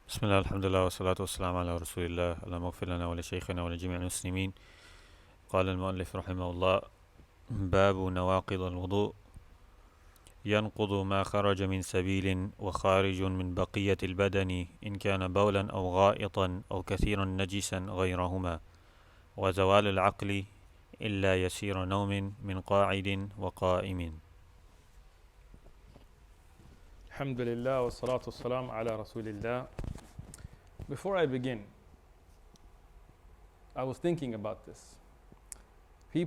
بسم الله الحمد لله والصلاة والسلام على رسول الله. اللهم اغفر لنا ولشيخنا ولجميع المسلمين. قال المؤلف رحمه الله: باب نواقض الوضوء. ينقض ما خرج من سبيل وخارج من بقية البدن إن كان بولا أو غائطا أو كثيرا نجسا غيرهما، وزوال العقل إلا يسير نوم من قاعد وقائم. Alhamdulillah wa salatu salam ala Rasulillah. Before I begin, I was thinking about this. We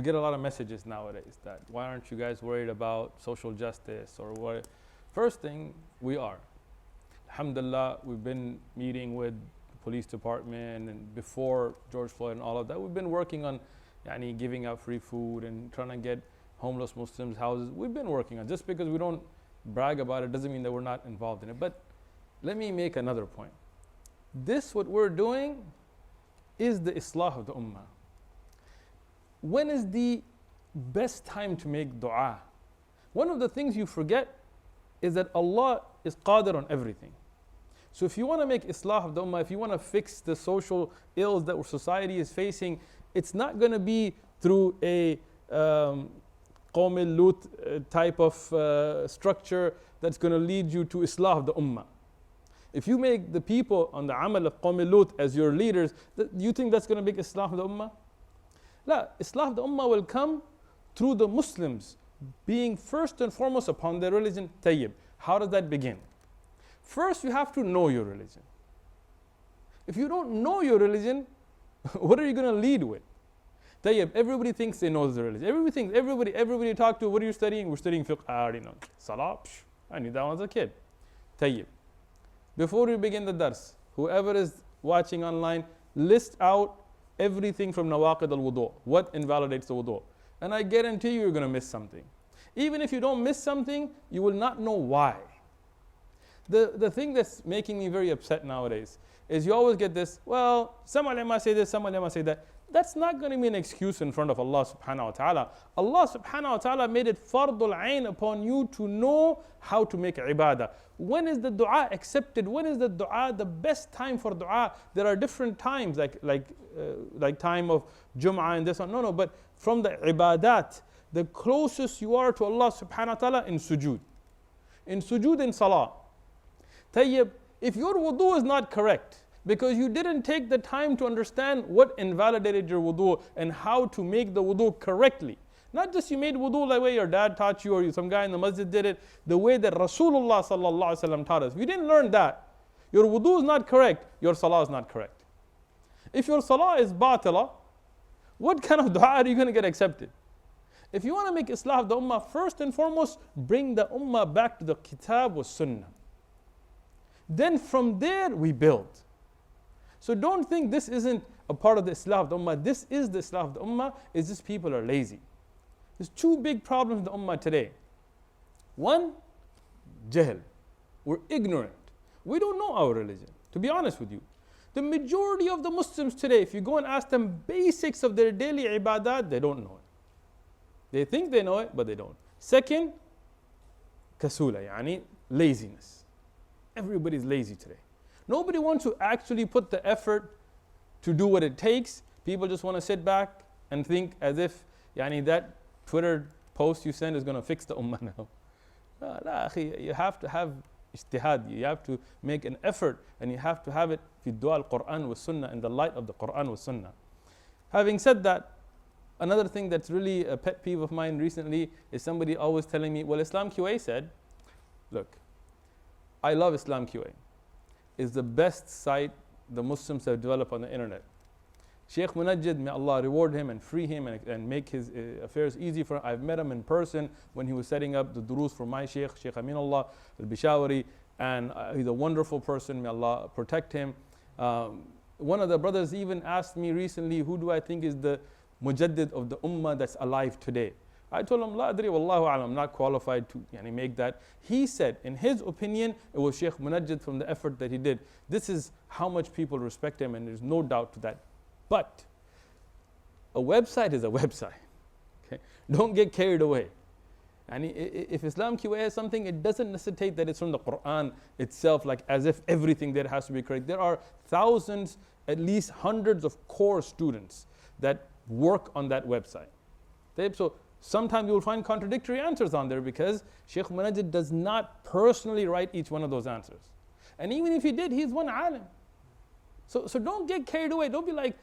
get a lot of messages nowadays that why aren't you guys worried about social justice or what? First thing, we are. Alhamdulillah, we've been meeting with the police department, and before George Floyd and all of that, we've been working on giving out free food and trying to get homeless Muslims houses. We've been working on. Just because we don't brag about it doesn't mean that we're not involved in it. But let me make another point. What we're doing is the islah of the ummah. When is the best time to make dua? One of the things you forget is that Allah is qadir on everything. So if you want to make islah of the ummah, if you want to fix the social ills that our society is facing, it's not going to be through a Qawm al-Lut type of structure that's going to lead you to islah of the ummah. If you make the people on the amal of Qawm al-Lut as your leaders, do you think that's going to make islah of the ummah? La, islah of the ummah will come through the Muslims being first and foremost upon their religion. Tayyib. How does that begin? First, you have to know your religion. If you don't know your religion, what are you going to lead with? Tayyib, everybody thinks they know the religion. Everybody you talk to, what are you studying? We're studying fiqh. I already know. Salah, I knew that one as a kid. Tayyib. Before we begin the dars, whoever is watching online, list out everything from nawaqid al-wudu, what invalidates the wudu. And I guarantee you're going to miss something. Even if you don't miss something, you will not know why. The thing that's making me very upset nowadays is you always get this, well, some ulama say this, some ulama say that. That's not going to be an excuse in front of Allah subhanahu wa ta'ala. Allah subhanahu wa ta'ala made it fardul ayn upon you to know how to make ibadah. When is the dua accepted? When is the dua the best time for dua? There are different times, like time of Jum'ah and this one. No, but from the ibadat, the closest you are to Allah subhanahu wa ta'ala in sujood. In salah. Tayyib, if your wudu is not correct, because you didn't take the time to understand what invalidated your wudu and how to make the wudu correctly. Not just you made wudu the way your dad taught you or some guy in the masjid did it, the way that Rasulullah sallallahu alaihi wasallam taught us. If you didn't learn that, your wudu is not correct, your salah is not correct. If your salah is batila, what kind of dua are you going to get accepted? If you want to make islah of the ummah, first and foremost, bring the ummah back to the kitab wa sunnah. Then from there we build. So don't think this isn't a part of the islah of the ummah. This is the islah of the ummah. It's just people are lazy. There's two big problems in the ummah today. One, jahl. We're ignorant. We don't know our religion, to be honest with you. The majority of the Muslims today, if you go and ask them basics of their daily ibadat, they don't know it. They think they know it, but they don't. Second, kasula, laziness. Everybody's lazy today. Nobody wants to actually put the effort to do what it takes. People just want to sit back and think as if that Twitter post you send is going to fix the ummah now. La, you have to have ijtihad. You have to make an effort, and you have to have it fi du'a al-Quran wa sunnah, in the light of the Quran wa sunnah. Having said that, another thing that's really a pet peeve of mine recently is somebody always telling me, well, Islam QA said, look, I love Islam QA. Is the best site the Muslims have developed on the internet. Sheikh Munajjid, may Allah reward him and free him and make his affairs easy for him. I've met him in person when he was setting up the durus for my Sheikh Aminullah al-Bishawari, and he's a wonderful person, may Allah protect him. One of the brothers even asked me recently, who do I think is the mujaddid of the ummah that's alive today? I told him, La adri wallahu alam, I'm not qualified to make that. He said, in his opinion, it was Sheikh Munajjid from the effort that he did. This is how much people respect him, and there's no doubt to that. But a website is a website. Okay? Don't get carried away. And if Islam ki way has something, it doesn't necessitate that it's from the Quran itself, like as if everything there has to be correct. There are thousands, at least hundreds of core students that work on that website. So sometimes you will find contradictory answers on there because Shaykh Munajjid does not personally write each one of those answers. And even if he did, he's one alim. So don't get carried away. Don't be like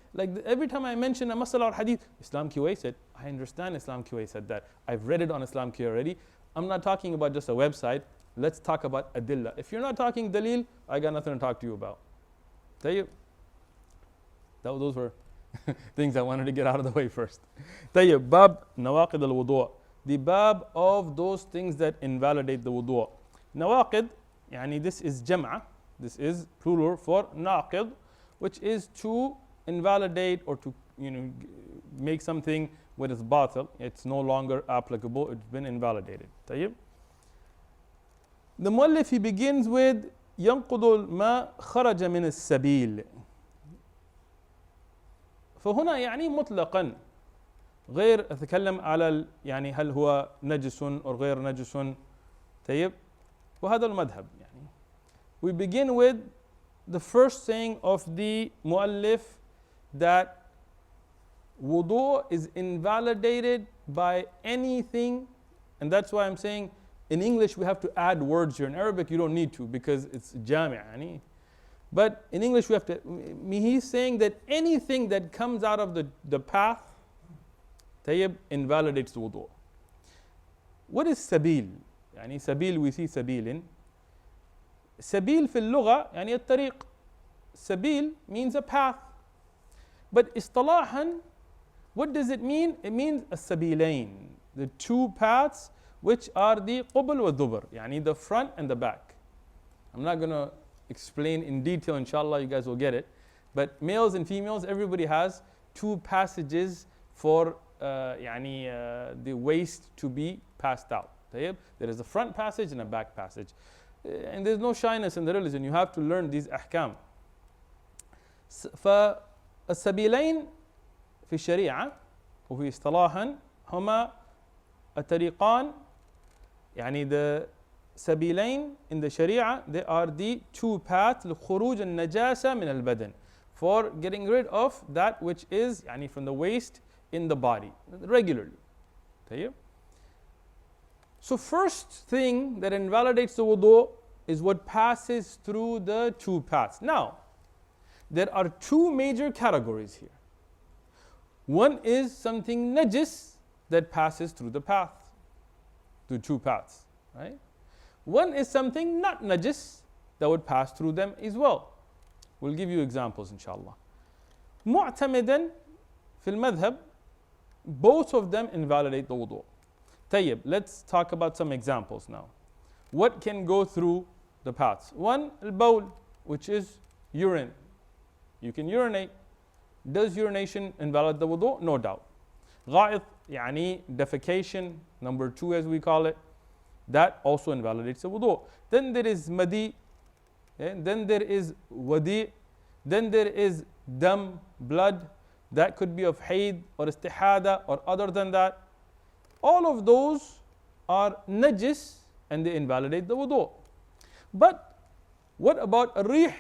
every time I mention a masala or hadith, Islam ki way said, I understand Islam ki way said that. I've read it on Islam ki already. I'm not talking about just a website. Let's talk about adillah. If you're not talking dalil, I got nothing to talk to you about. Tayyib. Those were things I wanted to get out of the way first. Tayyib, bab nawaqid al-wudu'. The bab of those things that invalidate the wudu'. Nawaqid, yani this is jam'a. This is plural for naqid, which is to invalidate or to make something with its batil. It's no longer applicable. It's been invalidated. طيب. The muallif, he begins with ينقض ما خرج من السبيل. فهنا يعني مطلقا غير أتكلم على يعني هل هو نجس أو غير نجس. طيب. وهذا المذهب يعني. We begin with the first saying of the muallif that wudu is invalidated by anything, and that's why I'm saying in English we have to add words here. In Arabic you don't need to because it's jami'. But in English we have to, he's saying that anything that comes out of the path, tayyib, invalidates the wudu. What is sabil? يعني sabil, we see sabilin. Sabil في اللغة يعني الطريق. Sabil means a path. But istilahan, what does it mean? It means السبيلين, the two paths which are the qubul wa dubur, يعني the front and the back. I'm not going to explain in detail, inshallah, you guys will get it. But males and females, everybody has two passages for the waste to be passed out. There is a front passage and a back passage. And there's no shyness in the religion. You have to learn these ahkam. فالسبيلين في الشريعة وفي اصطلاحا هما الطريقان. يعني the سبيلين in the Sharia, they are the two paths لخروج النجاسة من البدن, for getting rid of that which is يعني from the waste in the body regularly. طيب. So first thing that invalidates the wudu is what passes through the two paths. Now, there are two major categories here. One is something najis that passes through the path, through two paths, right? One is something not najis that would pass through them as well. We'll give you examples, inshallah. Mu'tamidan fil madhab, both of them invalidate the wudu. Tayyib, let's talk about some examples now. What can go through the paths? One, al-bawl, which is urine. You can urinate. Does urination invalidate the wudu? No doubt. Gha'it, yani defecation, number two as we call it, that also invalidates the wudu. Then there is madi, then there is wadi, then there is dam, blood, that could be of hayd or istihada or other than that. All of those are najis and they invalidate the wudu. But what about a rih?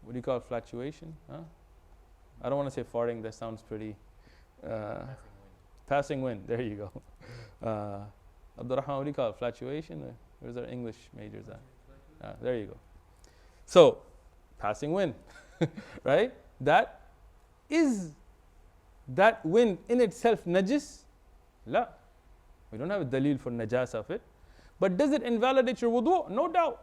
What do you call it? Fluctuation? Huh? I don't want to say farting, that sounds pretty. Passing wind, there you go. Abdurrahman, what do you call it? Fluctuation? Where's our English majors at? There you go. So, passing wind, right? That is that wind in itself najis? La. We don't have a dalil for najas of it. But does it invalidate your wudu? No doubt.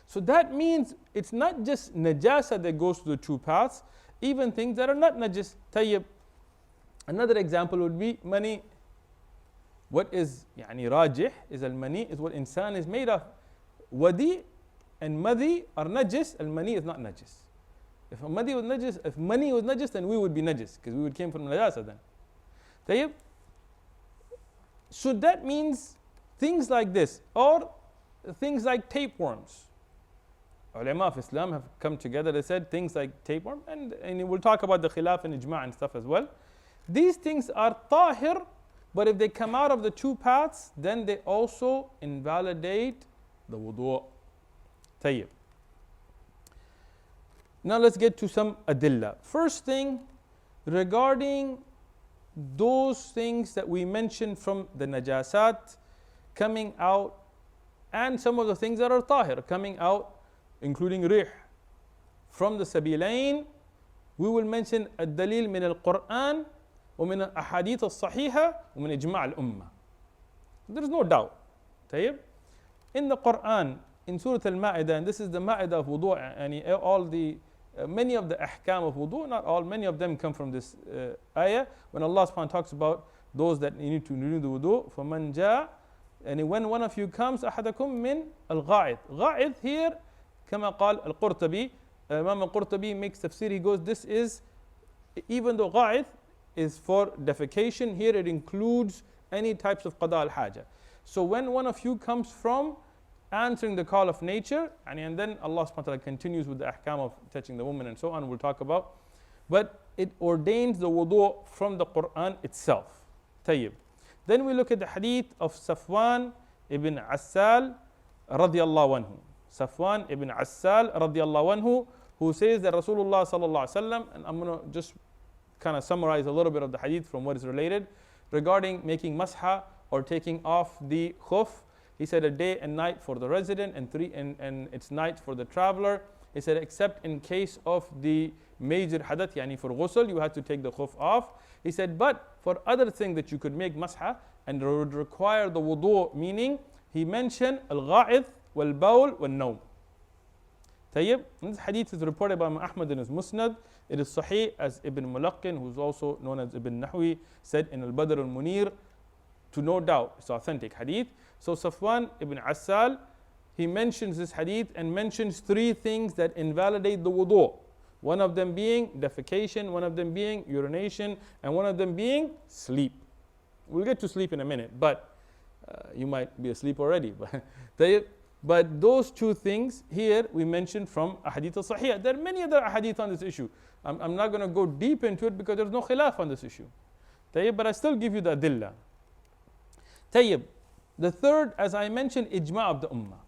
So that means it's not just najasa that goes to the two paths, even things that are not najis. Tayyib. Another example would be mani. What is yani rajih is al-mani, is what insan is made of. Wadi and madi are najis, al-mani is not najis. If mani was najis, then we would be najis, because we would came from najasa then. Tayyib. So that means things like this, or things like tapeworms. Ulama of Islam have come together, they said things like tapeworm, and we'll talk about the khilaf and ijma' and stuff as well. These things are tahir But if they come out of the two paths, then they also invalidate the wudu'. Tayyib. Now let's get to some adilla. First thing, regarding those things that we mentioned from the najasat coming out, and some of the things that are tahir coming out, including rih, from the sabilain, we will mention ad-dalil min al-Qur'an wa min al-ahadith al-sahiha wa min ijma' al-ummah. There is no doubt. Tayyib. In the Qur'an, in Surah Al-Ma'idah, and this is the Ma'idah of wudu', and all the many of the ahkam of wudu', not all, many of them come from this ayah. When Allah subhanahu wa ta'ala talks about those that need to renew the wudu', فَمَنْ جَاءَ, and when one of you comes, أَحَدَكُم مِّنْ الْغَائِطِ. غَائِطِ here, كما قال القرطبي, Imam al-Qurtubi makes tafsir, he goes, this is, even though غَائِطِ is for defecation, here it includes any types of qada al-haja. So when one of you comes from answering the call of nature, and then Allah subhanahu wa ta'ala continues with the ahkam of touching the woman and so on, we'll talk about. But it ordains the wudu' from the Qur'an itself. Tayyib. Then we look at the hadith of Safwan ibn Assal radiyallahu anhu. Safwan ibn Assal radiyallahu anhu, who says that Rasulullah sallallahu alaihi wasallam, and I'm going to just kind of summarize a little bit of the hadith from what is related, regarding making masha or taking off the khuf. He said a day and night for the resident, and it's night for the traveler. He said except in case of the major hadath, yani for ghusl, you had to take the khuf off. He said, but for other things that you could make masha and would require the wudu', meaning he mentioned al-gha'id wal-bawl wal-nawm. Tayyib. This hadith is reported by Ahmad in his Musnad. It is sahih, as Ibn Mulaqqin, who's also known as Ibn Nahwi, said in Al-Badr al-Munir, to no doubt it's authentic hadith. So Safwan ibn Assal, he mentions this hadith and mentions three things that invalidate the wudu'. One of them being defecation, one of them being urination, and one of them being sleep. We'll get to sleep in a minute, but you might be asleep already. But those two things here we mentioned from ahadith al-sahih. There are many other ahadith on this issue. I'm not going to go deep into it because there's no khilaf on this issue. But I still give you the adillah. Tayyib. The third, as I mentioned, ijma' of the ummah.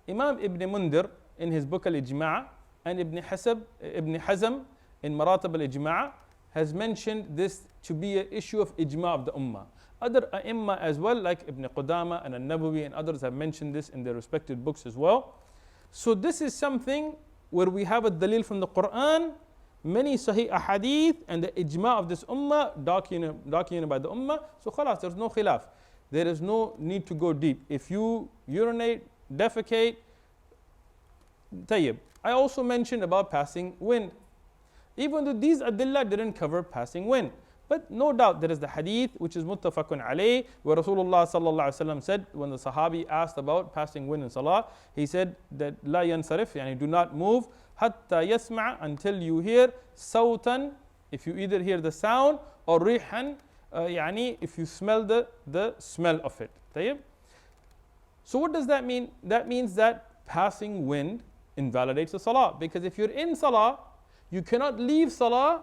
Imam Ibn Mundir in his book Al-Ijma' and Ibn Hazm in Maratib Al-Ijma' has mentioned this to be an issue of ijma' of the ummah. Other a'imma as well, like Ibn Qudama and An-Nawawi and others, have mentioned this in their respected books as well. So this is something where we have a dalil from the Quran, many sahih ahadith, and the ijma' of this ummah documented by the ummah. So khalas, there's no khilaf. There is no need to go deep. If you urinate, defecate, tayyib. I also mentioned about passing wind. Even though these adillah didn't cover passing wind. But no doubt there is the hadith which is muttafaqun alayh, where Rasulullah sallallahu alaihi wasallam said, when the Sahabi asked about passing wind in salah, he said that la yansarif, yani do not move, hatta yasma', until you hear sawtan, if you either hear the sound, or rihan, yani if you smell the smell of it. Tayyib. So what does that mean? That means that passing wind invalidates the salah, because if you're in salah, you cannot leave salah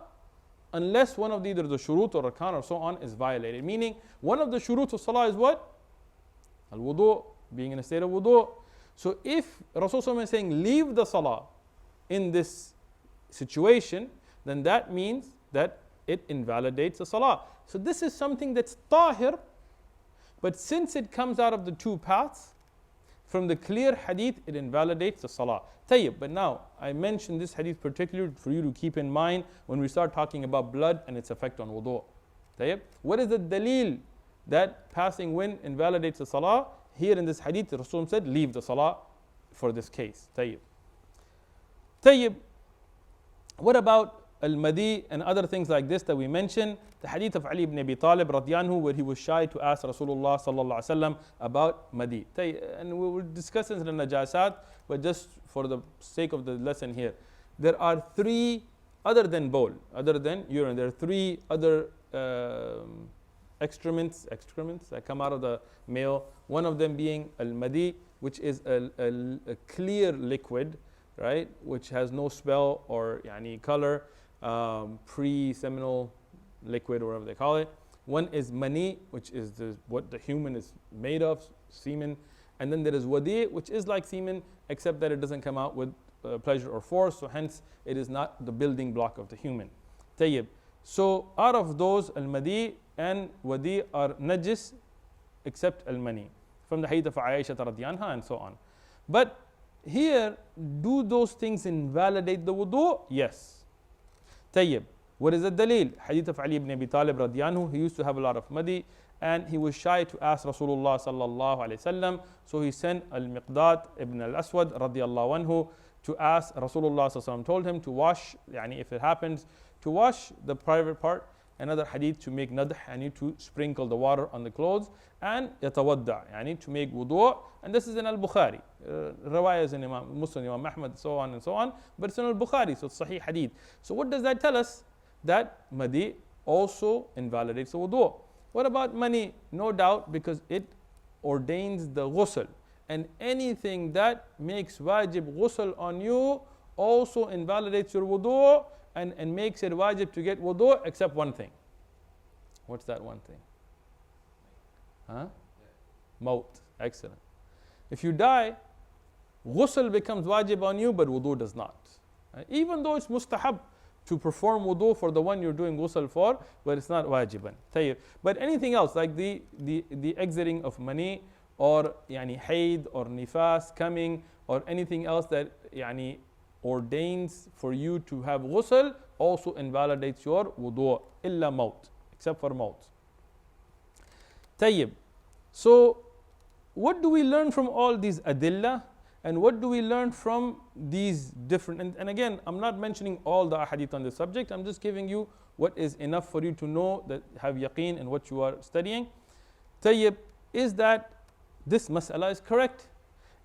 unless one of either the shurut or rakan or so on is violated. Meaning, one of the shurut of salah is what? Al-wudu', being in a state of wudu'. So if Rasulullah is saying leave the salah in this situation, then that means that it invalidates the salah. So this is something that's tahir, but since it comes out of the two paths, from the clear hadith, it invalidates the salah. Tayyib. But now, I mentioned this hadith particularly for you to keep in mind when we start talking about blood and its effect on wudu'. Tayyib. What is the dalil that passing wind invalidates the salah? Here in this hadith, the Rasul said, leave the salah for this case. Tayyib. Tayyib. What about al-madi and other things like this that we mentioned? The hadith of Ali ibn Abi Talib radiyallahu, where he was shy to ask Rasulullah sallallahu alaihi wasallam about madi. And we will discuss this in the najasat, but just for the sake of the lesson here, there are three, other than bowl, other than urine, there are three other excrements that come out of the male. One of them being al-madi, which is a clear liquid, right, which has no smell or yani color, pre-seminal liquid or whatever they call it. One is mani, which is what the human is made of, semen. And then there is wadi, which is like semen, except that it doesn't come out with pleasure or force. So hence, it is not the building block of the human. Tayyib. So out of those, al-madi and wadi are najis, except al-mani, from the hadith of Aisha radhiyallahu anha and so on. But here, do those things invalidate the wudu? Yes. Tayyib. What is the dalil? Hadith of Ali ibn Abi Talib radhiyallahu anhu. He used to have a lot of madi and he was shy to ask Rasulullah sallallahu alayhi wasallam. So he sent al-Miqdad ibn al-Aswad radhiyallahu anhu to ask Rasulullah sallallahu alayhi wasallam. Told him to wash, if it happens, to wash the private part. Another hadith to make nadh, to sprinkle the water on the clothes, and yatawadda, to make wudu. And this is in al-Bukhari. Riwayahs in Imam Muslim, Imam Ahmad, so on and so on. But it's in al-Bukhari, so it's sahih hadith. So what does that tell us? That madi also invalidates the wudu. What about mani? No doubt, because it ordains the ghusl. And anything that makes wajib ghusl on you also invalidates your wudu and makes it wajib to get wudu, except one thing. What's that one thing? Huh? Maut. Excellent. If you die, ghusl becomes wajib on you, but wudu does not. Even though it's mustahab to perform wudu for the one you're doing ghusl for, but it's not wajiban. But anything else, like the exiting of mani, or hayd, or nifas coming, or anything else that ordains for you to have ghusl, also invalidates your wudu, illa maut, except for maut. Tayyib. So, what do we learn from all these adillah? And what do we learn from these different, and again, I'm not mentioning all the ahadith on this subject, I'm just giving you what is enough for you to know, that have yaqeen in what you are studying. Tayyib, is that this mas'ala is correct.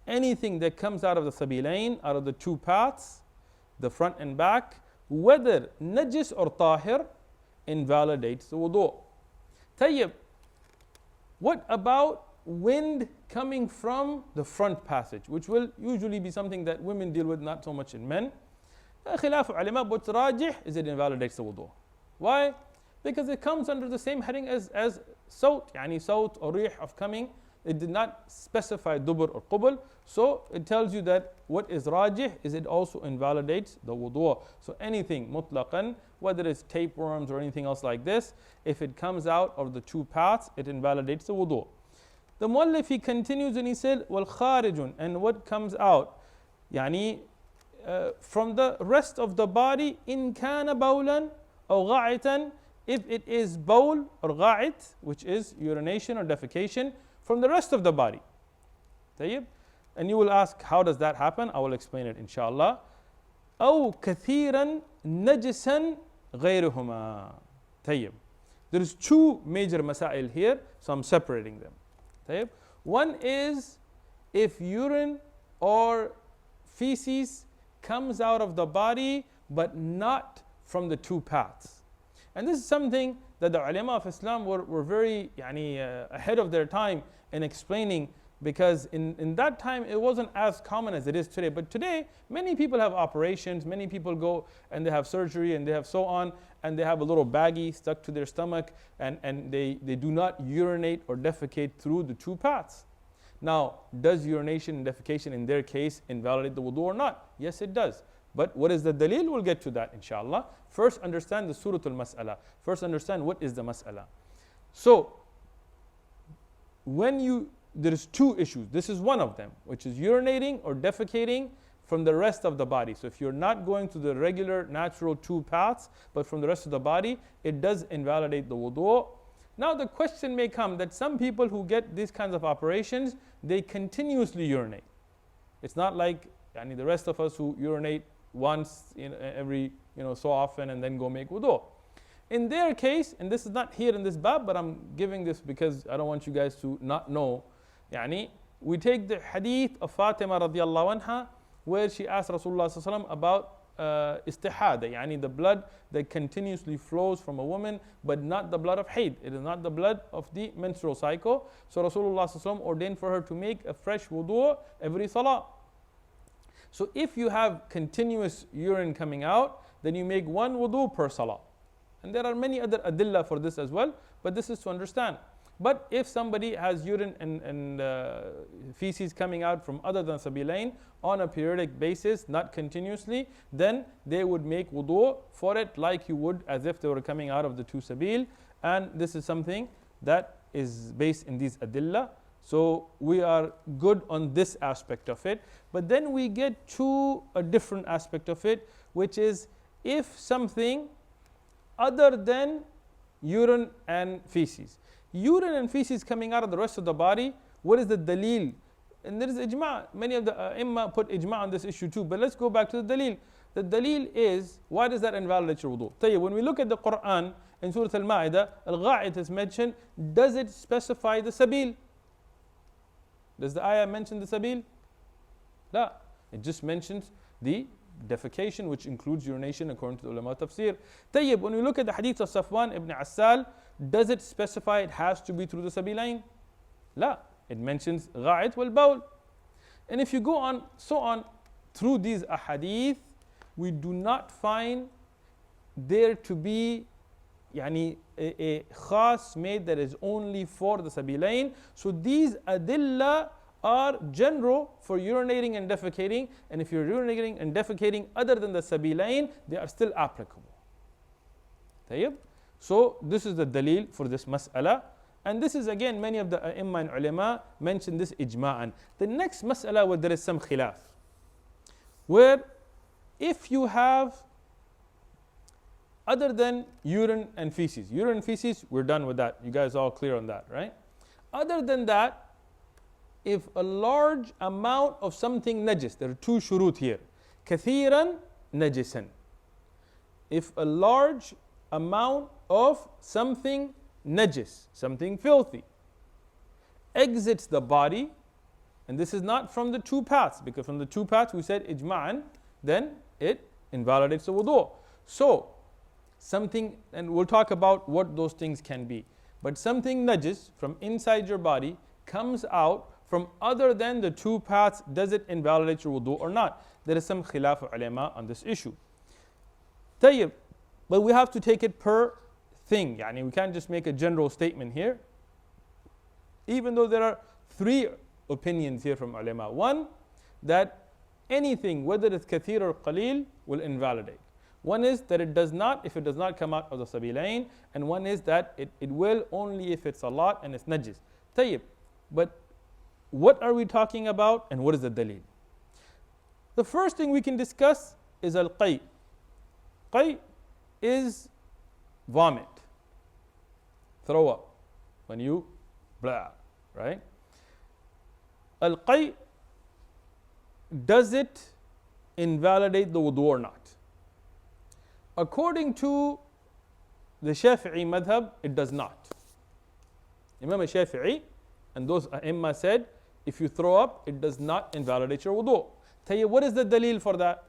Anything that comes out of the sabilain, out of the two paths, the front and back, whether najis or tahir, invalidates the wudu. Tayyib, what about wind coming from the front passage, which will usually be something that women deal with, not so much in men? Khilaf ulama, but rajih is it invalidates the wudu. Why? Because it comes under the same heading as sawt, sawt or rih of coming. It did not specify dubur or qubul, so it tells you that what is rajih is it also invalidates the wudu. So anything mutlaqan, whether it's tapeworms or anything else like this, if it comes out of the two paths, it invalidates the wudu. The muallif, he continues and he said, wal kharijun, and what comes out, from the rest of the body, in kana bawlan or ga'itan, if it is bawl or ga'it, which is urination or defecation, from the rest of the body. Tayyib? And you will ask, how does that happen? I will explain it inshallah. أو كثيرا نجسا غيرهما. Tayyib. There is two major masail here, so I'm separating them. Tayyib. One is if urine or feces comes out of the body but not from the two paths. And this is something that the ulama of Islam were very ahead of their time in explaining, because in that time it wasn't as common as it is today. But today, many people have operations, many people go and they have surgery and they have so on, and they have a little baggie stuck to their stomach, and they do not urinate or defecate through the two paths. Now, does urination and defecation in their case invalidate the wudu or not? Yes, it does. But what is the dalil? We'll get to that inshallah. First, understand the suratul mas'ala. First, understand what is the mas'ala. So, there is two issues. This is one of them, which is urinating or defecating from the rest of the body. So if you're not going to the regular natural two paths, but from the rest of the body, it does invalidate the wudu. Now the question may come that some people who get these kinds of operations, they continuously urinate. It's not like the rest of us who urinate once every so often and then go make wudu. In their case, and this is not here in this bab, but I'm giving this because I don't want you guys to not know. We take the hadith of Fatima radiallahu anha, where she asked Rasulullah sallallahu alaihi wasallam about istihada, the blood that continuously flows from a woman, but not the blood of hayd. It is not the blood of the menstrual cycle. So Rasulullah sallallahu alaihi wasallam ordained for her to make a fresh wudu every salah. So if you have continuous urine coming out, then you make one wudu per salah. And there are many other adillah for this as well, but this is to understand. But if somebody has urine and feces coming out from other than sabilain on a periodic basis, not continuously, then they would make wudu for it like you would as if they were coming out of the two sabil. And this is something that is based in these adillah. So we are good on this aspect of it. But then we get to a different aspect of it, which is if something other than urine and feces. Urine and feces coming out of the rest of the body, what is the dalil? And there is ijma'. Many of the imma put ijma' on this issue too. But let's go back to the dalil. The dalil is, why does that invalidate your wudu? Tell you, when we look at the Quran in Surah Al-Ma'idah, Al-Gha'id is mentioned. Does it specify the sabil? Does the ayah mention the sabil? No. It just mentions the defecation, which includes urination according to the ulama tafsir. Tayyib, when we look at the hadith of Safwan ibn Assal, does it specify it has to be through the sabilain? La. It mentions gha'it wal bawl. And if you go on, so on, through these ahadith, we do not find there to be a khas made that is only for the sabilain. So these adillah are general for urinating and defecating, and if you're urinating and defecating other than the sabilain, they are still applicable. Tayyib? So this is the dalil for this mas'ala, and this is again many of the a'imma and ulama mention this ijma'an. The next mas'ala where there is some khilaf, where if you have other than urine and feces, we're done with that. You guys are all clear on that, right? Other than that, if a large amount of something najis, there are two shurut here. Kathiran najisan. If a large amount of something najis, something filthy, exits the body, and this is not from the two paths, because from the two paths we said ijma'an, then it invalidates the wudu. So, something, and we'll talk about what those things can be, but something najis from inside your body comes out from other than the two paths, does it invalidate your wudu or not? There is some khilaf ulama on this issue. Tayyib, but we have to take it per thing. We can't just make a general statement here. Even though there are three opinions here from ulama. One, that anything, whether it's kathir or qaleel, will invalidate. One is that it does not, if it does not come out of the sabilain, and one is that it will only if it's a lot and it's najis. Tayyib, but what are we talking about and what is the dalil? The first thing we can discuss is al-qay. Qay is vomit, throw up, when you blah, right? Al-qay, does it invalidate the wudu or not? According to the Shafi'i madhab, it does not. Imam Shafi'i and those a'imma said, if you throw up, it does not invalidate your wudu. Tell you, what is the dalil for that?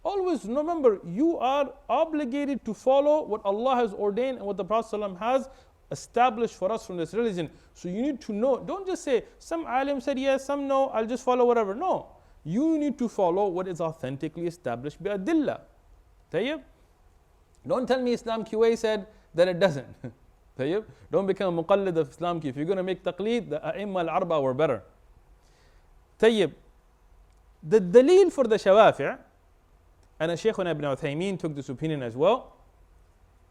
Always remember, you are obligated to follow what Allah has ordained and what the Prophet ﷺ has established for us from this religion. So you need to know. Don't just say, some alim said yes, some no, I'll just follow whatever. No. You need to follow what is authentically established by adillah. Tayyib? Don't tell me Islam QA said that it doesn't. Tayyib? Don't become a muqallid of Islam Q. If you're going to make taqleed, the a'imma al-arba were better. Tayyib. The dalil for the shawafi', and Shaykhuna ibn Uthaymeen took this opinion as well,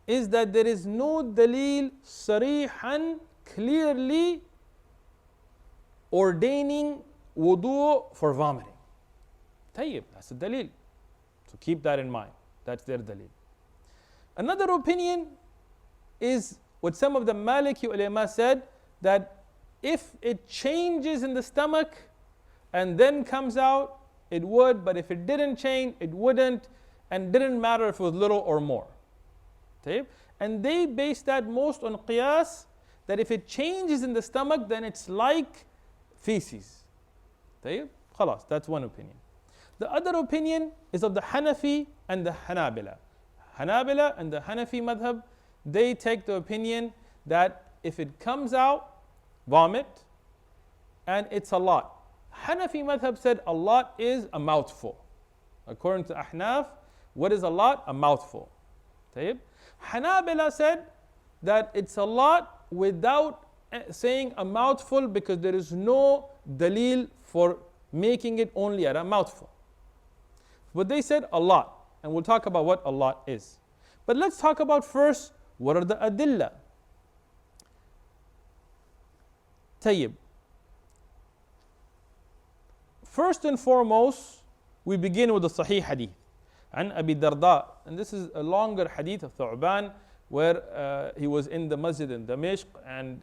is that there is no dalil sarihan, clearly ordaining wudu for vomiting. Tayyib, that's the dalil. So keep that in mind. That's their dalil. Another opinion is what some of the Maliki ulama said, that if it changes in the stomach and then comes out, it would, but if it didn't change, it wouldn't, and didn't matter if it was little or more. Okay? And they base that most on qiyas, that if it changes in the stomach, then it's like feces. Okay? Khalas, that's one opinion. The other opinion is of the Hanafi and the Hanabila. Hanabila and the Hanafi madhab, they take the opinion that if it comes out, vomit, and it's a lot. Hanafi madhab said a lot is a mouthful. According to Ahnaf, what is a lot? A mouthful. Tayyib. Hanabila said that it's a lot without saying a mouthful, because there is no dalil for making it only at a mouthful. But they said a lot, and we'll talk about what a lot is. But let's talk about first, what are the adilla? Tayyib. First and foremost, we begin with the Sahih Hadith. عن أبي الدرداء, and this is a longer hadith of Thu'ban, where he was in the masjid in Damashq, and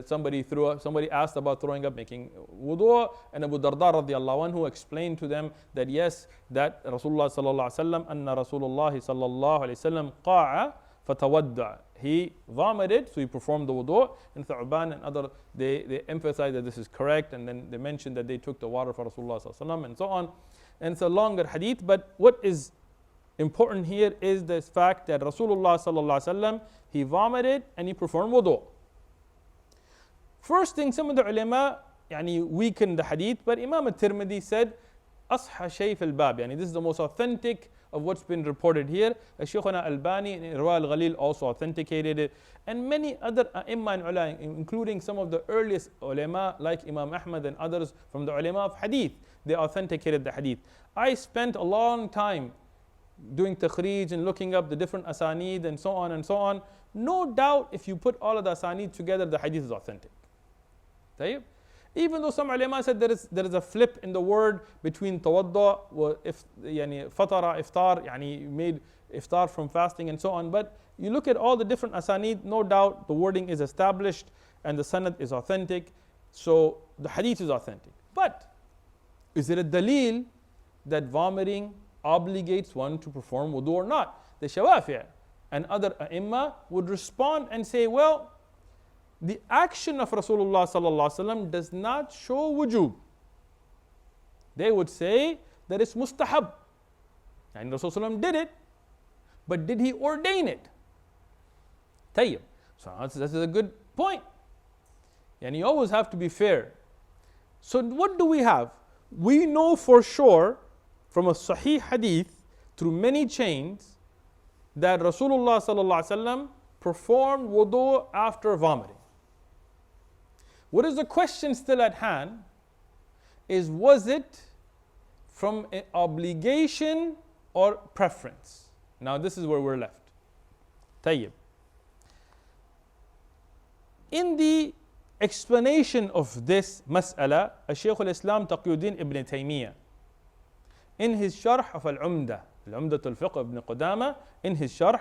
somebody asked about throwing up, making wudu, and Abu Darda radiallahu anhu explained to them that yes, that Rasulullah sallallahu alaihi wasallam, anna Rasulullah sallallahu alaihi wasallam qa'a fatawadda, he vomited, so he performed the wudu. And Thu'ban and other, they emphasize that this is correct, and then they mentioned that they took the water for Rasulullah sallallahu alaihi wasallam and so on. And it's a longer hadith, but what is important here is this fact that Rasulullah sallallahu alaihi wasallam, he vomited and he performed wudu. First thing, some of the ulama weakened the hadith, but Imam al-Tirmidhi said, Ashha shay fil bab, this is the most authentic of what's been reported here. Shaykhuna Albani in Irwa al-Ghalil also authenticated it, and many other a'imma and ulama, including some of the earliest ulama like Imam Ahmad and others from the ulama of hadith, they authenticated the hadith. I spent a long time doing takhrij and looking up the different asanid and so on and so on. No doubt if you put all of the asanid together, the hadith is authentic. طيب? Even though some ulama said there is a flip in the word between tawadda, fatara, iftar, made iftar from fasting and so on. But you look at all the different asanid, no doubt the wording is established and the sanad is authentic. So the hadith is authentic. But is it a dalil that vomiting obligates one to perform wudu or not? The Shawafi' and other a'imma would respond and say, well, the action of Rasulullah sallallahu alaihi wasallam does not show wujub. They would say that it's mustahab. And Rasulullah did it, but did he ordain it? Tayyib. So this is a good point. And you always have to be fair. So what do we have? We know for sure from a Sahih Hadith through many chains that Rasulullah sallallahu alaihi wasallam performed wudu after vomiting. What is the question still at hand is, was it from an obligation or preference? Now this is where we're left. Tayyib. In the explanation of this mas'ala, Shaykh al-Islam Taqiyuddin ibn Taymiyyah, in his sharh of Al-Umdah, Al-Umdah al-Fiqh ibn Qudama, in his sharh,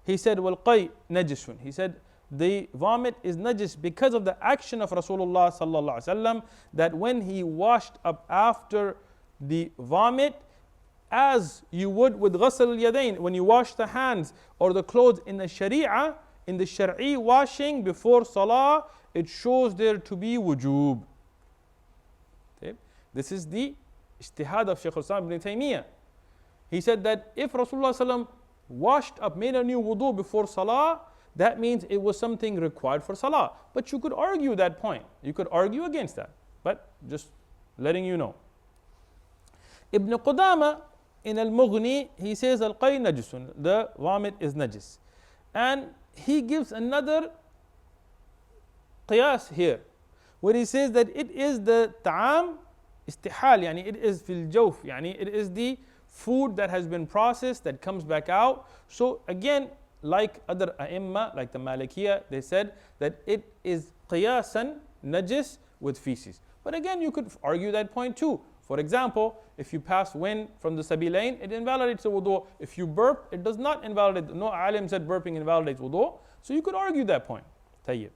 he said, وَالْقَيْء نَجِسٌ. He said, the vomit is najis because of the action of Rasulullah sallallahu alaihi wasallam, that when he washed up after the vomit, as you would with ghasl al-yadayn, when you wash the hands or the clothes in the sharia, in the shar'i washing before salah, it shows there to be wujub. Okay? This is the ijtihad of Shaykh al-Islam ibn Taymiyyah. He said that if Rasulullah sallallahu alaihi wasallam washed up, made a new wudu before salah, that means it was something required for salah. But you could argue that point. You could argue against that. But just letting you know. Ibn Qudama in Al-Mughni, he says, Al-Qay najisun, the vomit is najis. And he gives another qiyas here, where he says that it is the ta'am istihal, it is fil jawf, it is the food that has been processed that comes back out. So again, like other a'imma, like the Malikiyah, they said that it is qiyasan najis with feces. But again, you could argue that point too. For example, if you pass wind from the sabilain, it invalidates the wudu. If you burp, it does not invalidate. No alim said burping invalidates wudu. So you could argue that point. Tayyib.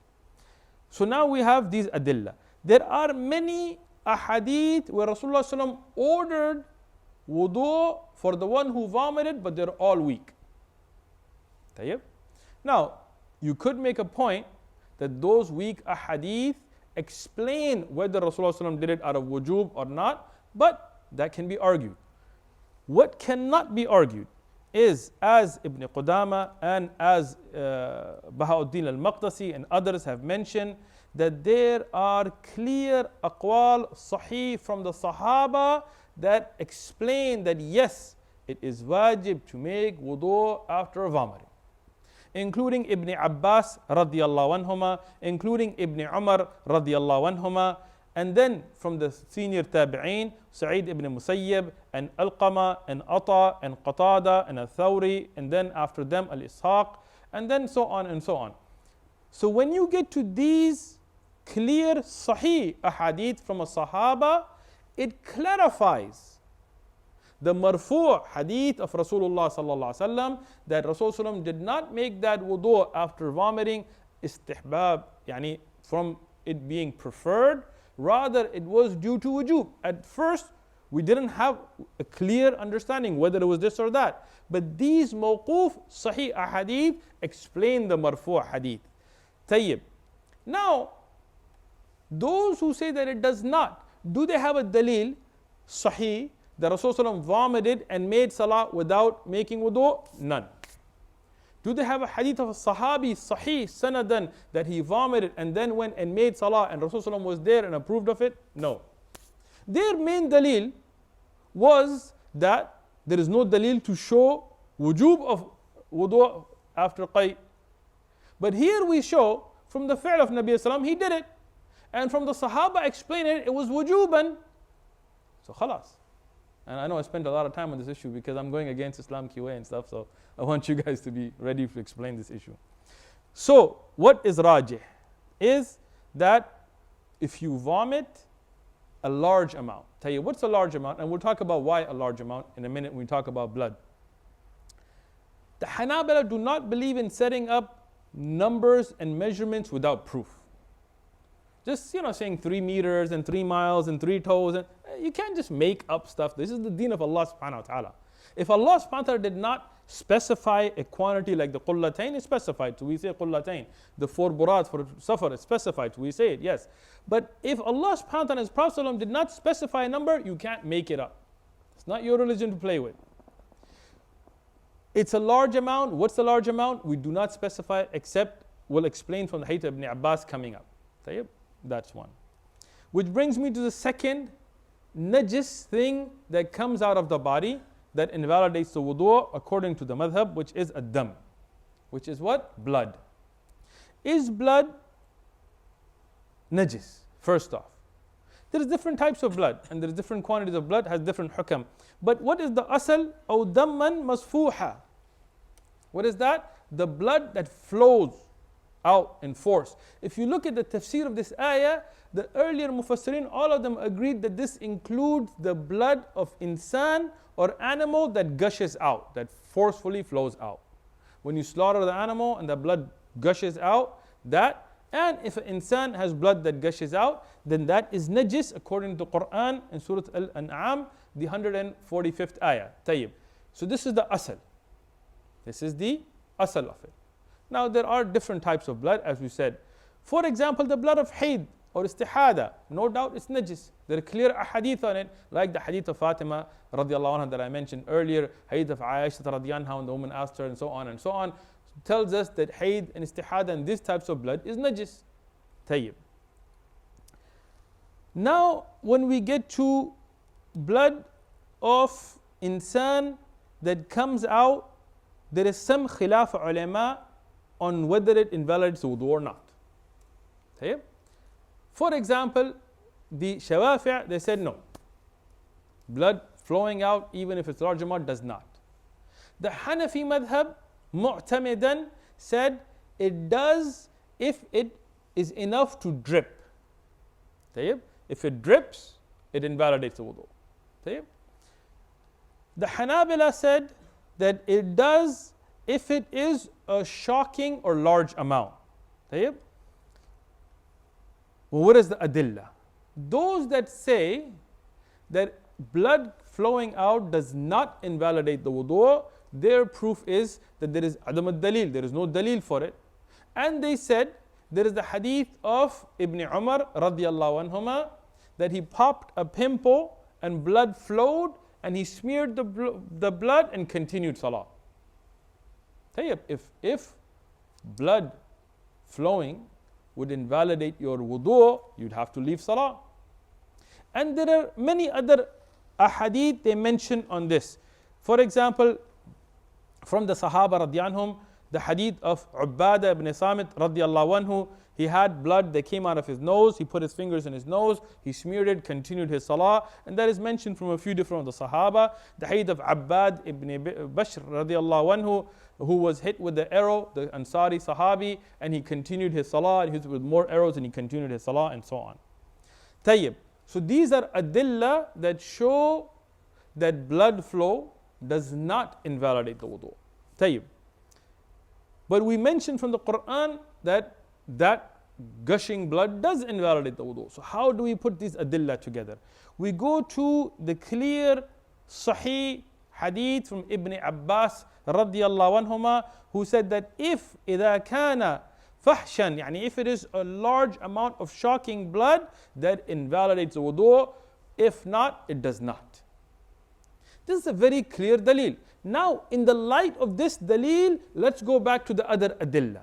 So now we have these adilla. There are many ahadith where Rasulullah sallam ordered wudu for the one who vomited, but they're all weak. Tayyib. Now, you could make a point that those weak ahadith explain whether Rasulullah sallam did it out of wujub or not, but that can be argued. What cannot be argued is, as Ibn Qudama and as Bahauddin al-Maqdisi and others have mentioned, that there are clear aqwal sahih from the Sahaba that explain that yes, it is wajib to make wudu after vomiting. including Ibn Abbas radiyallahu anhuma, including Ibn Umar radiyallahu anhuma, and then from the senior tabi'een, Sa'id ibn Musayyib, and Alqama, and Ata, and Qatada, and Al-Thawri, and then after them Al-Ishaq, and then so on and so on. So when you get to these clear sahih ahadith from a Sahaba, it clarifies the marfu' hadith of Rasulullah sallallahu alaihi wasallam that Rasulullah did not make that wudu after vomiting istihbab, yani from it being preferred, rather it was due to wujub. At first we didn't have a clear understanding whether it was this or that, but these mawquf sahih ahadith explain the marfu' hadith. Tayyib. Now those who say that it does not, do they have a dalil sahih that Rasulullah vomited and made salah without making wudu? None. Do they have a hadith of a sahabi sahih sanadan that he vomited and then went and made salah and Rasulullah was there and approved of it? No. Their main dalil was that there is no dalil to show wujub of wudu after qay. But here we show from the fi'l of Nabi Sallam, he did it. And from the Sahaba explaining it, it was wujuban. So khalas. And I know I spent a lot of time on this issue because I'm going against Islam QA and stuff, so I want you guys to be ready to explain this issue. So what is rajih? Is that if you vomit a large amount, tell you what's a large amount, and we'll talk about why a large amount in a minute when we talk about blood. The Hanabala do not believe in setting up numbers and measurements without proof. Just saying 3 meters and 3 miles and 3 toes, and you can't just make up stuff. This is the deen of Allah subhanahu wa ta'ala. If Allah subhanahu wa ta'ala did not specify a quantity like the qullatain is specified, so we say qullatain. The 4 burat for safar is specified, so we say it, yes. But if Allah subhanahu wa ta'ala and His Prophet did not specify a number, you can't make it up. It's not your religion to play with. It's a large amount. What's the large amount? We do not specify, except we'll explain from the hadith of Ibn Abbas coming up. That's one. Which brings me to the second najis thing that comes out of the body that invalidates the wudu according to the madhab, which is ad-dam. Which is what? Blood. Is blood najis? First off, there is different types of blood and there is different quantities of blood, has different hukam. But what is the asal? Aw damman masfuha. What is that? The blood that flows out in force. If you look at the tafsir of this ayah, the earlier mufassirin, all of them agreed that this includes the blood of insan or animal that gushes out, that forcefully flows out. When you slaughter the animal and the blood gushes out, that, and if an insan has blood that gushes out, then that is najis according to Quran in Surah Al-An'am, the 145th ayah. Tayyib. So this is the asal. This is the asal of it. Now there are different types of blood, as we said. For example, the blood of hayd or istihada, no doubt it's najis. There are clear ahadith on it, like the hadith of Fatima radiallahu anha that I mentioned earlier, hadith of Aisha radiallahu anha when the woman asked her, and so on and so on, tells us that hayd and istihada and these types of blood is najis. Tayyib. Now when we get to blood of insan that comes out, there is some khilaf ulama on whether it invalidates wudu or not. Okay? For example, the Shawafi', they said no. Blood flowing out, even if it's large amount, does not. The Hanafi madhab, mu'tamidan, said it does if it is enough to drip. Okay? If it drips, it invalidates the wudu. Okay? The Hanabila said that it does if it is a shocking or large amount. Well, what is the adillah? Those that say that blood flowing out does not invalidate the wudu, their proof is that there is adam al-dalil, there is no dalil for it. And they said there is the hadith of Ibn Umar radiyallahu anhuma that he popped a pimple and blood flowed and he smeared the blood and continued salah. If blood flowing would invalidate your wudu, you'd have to leave salah. And there are many other ahadith they mention on this. For example, from the Sahaba radiyallahu anhum, the hadith of Ubadah ibn Samit radiallahu anhu. He had blood that came out of his nose. He put his fingers in his nose. He smeared it, continued his salah. And that is mentioned from a few different of the Sahaba. The hadith of Abbad ibn Bashr radiallahu anhu, who was hit with the arrow, the Ansari Sahabi, and he continued his salah. He hit with more arrows and he continued his salah, and so on. Tayyib. So these are adillah that show that blood flow does not invalidate the wudu. Tayyib. But we mentioned from the Quran that gushing blood does invalidate the wudu. So how do we put these adillah together? We go to the clear Sahih hadith from Ibn Abbas radiyallahu anhuma, who said that if إذا كان فحشا, يعني if it is a large amount of shocking blood, that invalidates the wudu. If not, it does not. This is a very clear dalil. Now, in the light of this dalil, let's go back to the other adillah.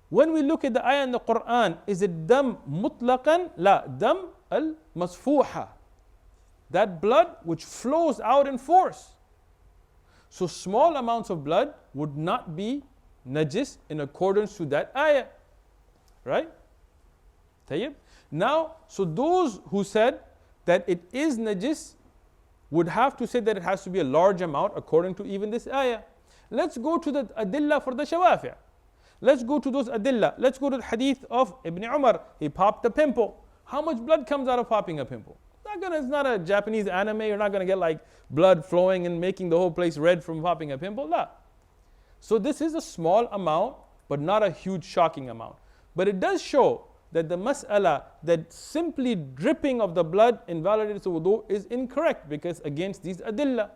When we look at the ayah in the Quran, is it dam mutlaqan? La, dam al-masfuha. That blood which flows out in force. So small amounts of blood would not be najis in accordance to that ayah. Right? Tayyib. Now, so those who said that it is najis would have to say that it has to be a large amount according to even this ayah. Let's go to the adillah for the shawafi'. Let's go to those adillah. Let's go to the hadith of Ibn Umar. He popped a pimple. How much blood comes out of popping a pimple? It's not a Japanese anime. You're not going to get like blood flowing and making the whole place red from popping a pimple. No. So this is a small amount, but not a huge shocking amount. But it does show that the mas'ala that simply dripping of the blood invalidates the wudu is incorrect, because against these adillah.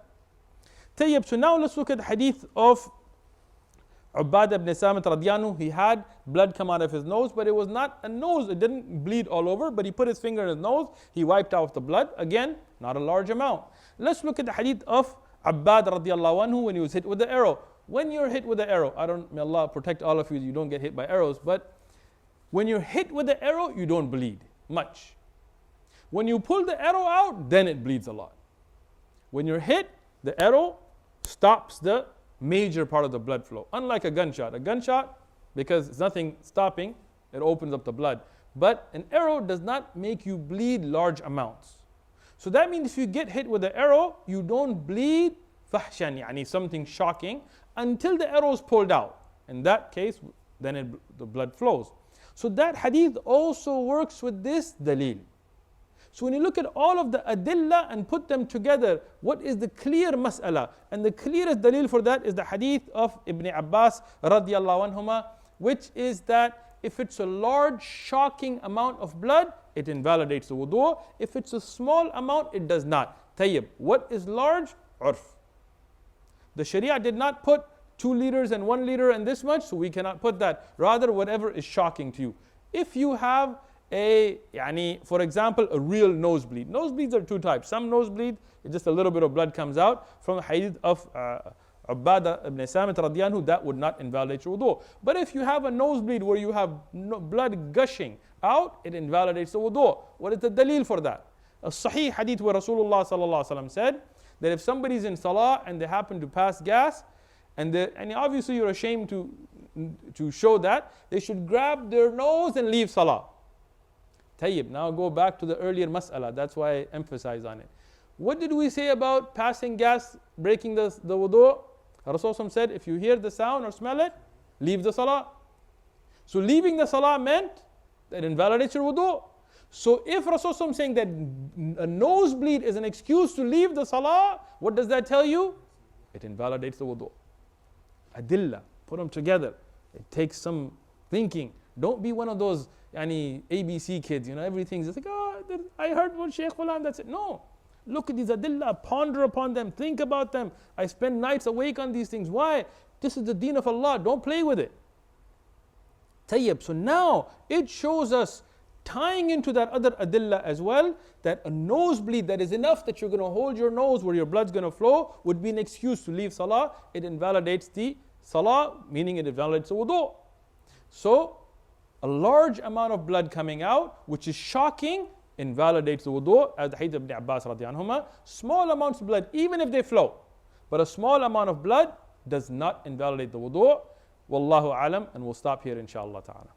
Tayyib, so now let's look at the hadith of Ubadah ibn Samit radiyanu. He had blood come out of his nose, but it was not a nose, it didn't bleed all over, but he put his finger in his nose, he wiped out the blood. Again, not a large amount. Let's look at the hadith of Abbad radiyallahu anhu when he was hit with the arrow. When you're hit with the arrow, may Allah protect all of you don't get hit by arrows, but when you're hit with the arrow, you don't bleed much. When you pull the arrow out, then it bleeds a lot. When you're hit, the arrow stops the major part of the blood flow. Unlike a gunshot, because there's nothing stopping, it opens up the blood. But an arrow does not make you bleed large amounts. So that means if you get hit with the arrow, you don't bleed fahshan, yani something shocking, until the arrow is pulled out. In that case, then the blood flows. So that hadith also works with this dalil. So when you look at all of the adillah and put them together, what is the clear mas'ala? And the clearest dalil for that is the hadith of Ibn Abbas radiyallahu anhuma, which is that if it's a large shocking amount of blood, it invalidates the wudu. If it's a small amount, it does not. Tayyib, what is large? Urf. The Sharia did not put 2 liters and 1 liter and this much, so we cannot put that. Rather, whatever is shocking to you. If you have for example, a real nosebleed. Nosebleeds are 2 types. Some nosebleed, just a little bit of blood comes out. From the hadith of Ubadah ibn Samit radiyanu, that would not invalidate your wudu. But if you have a nosebleed where you have blood gushing out, it invalidates the wudu. What is the dalil for that? A sahih hadith where Rasulullah sallallahu alaihi wasallam said that if somebody's in salah and they happen to pass gas, and obviously you're ashamed to show that, they should grab their nose and leave salah. Tayyib, now go back to the earlier mas'ala, that's why I emphasize on it. What did we say about passing gas, breaking the wudu? Rasulullah said, if you hear the sound or smell it, leave the salah. So leaving the salah meant that invalidates your wudu. So if Rasulullah is saying that a nosebleed is an excuse to leave the salah, what does that tell you? It invalidates the wudu. Adillah, put them together. It takes some thinking. Don't be one of those ABC kids, everything's just like, I heard what Shaykh Fulan, that's it. No. Look at these adillah, ponder upon them, think about them. I spend nights awake on these things. Why? This is the deen of Allah, don't play with it. Tayyib, so now it shows us, tying into that other adillah as well, that a nosebleed that is enough that you're going to hold your nose where your blood's going to flow would be an excuse to leave salah. It invalidates the salah, meaning it invalidates the wudu. So, a large amount of blood coming out, which is shocking, invalidates the wudu, as the hadith of Ibn Abbas radiyallahu anhuma. Small amounts of blood, even if they flow, but a small amount of blood does not invalidate the wudu'. Wallahu alam, and we'll stop here inshallah ta'ala.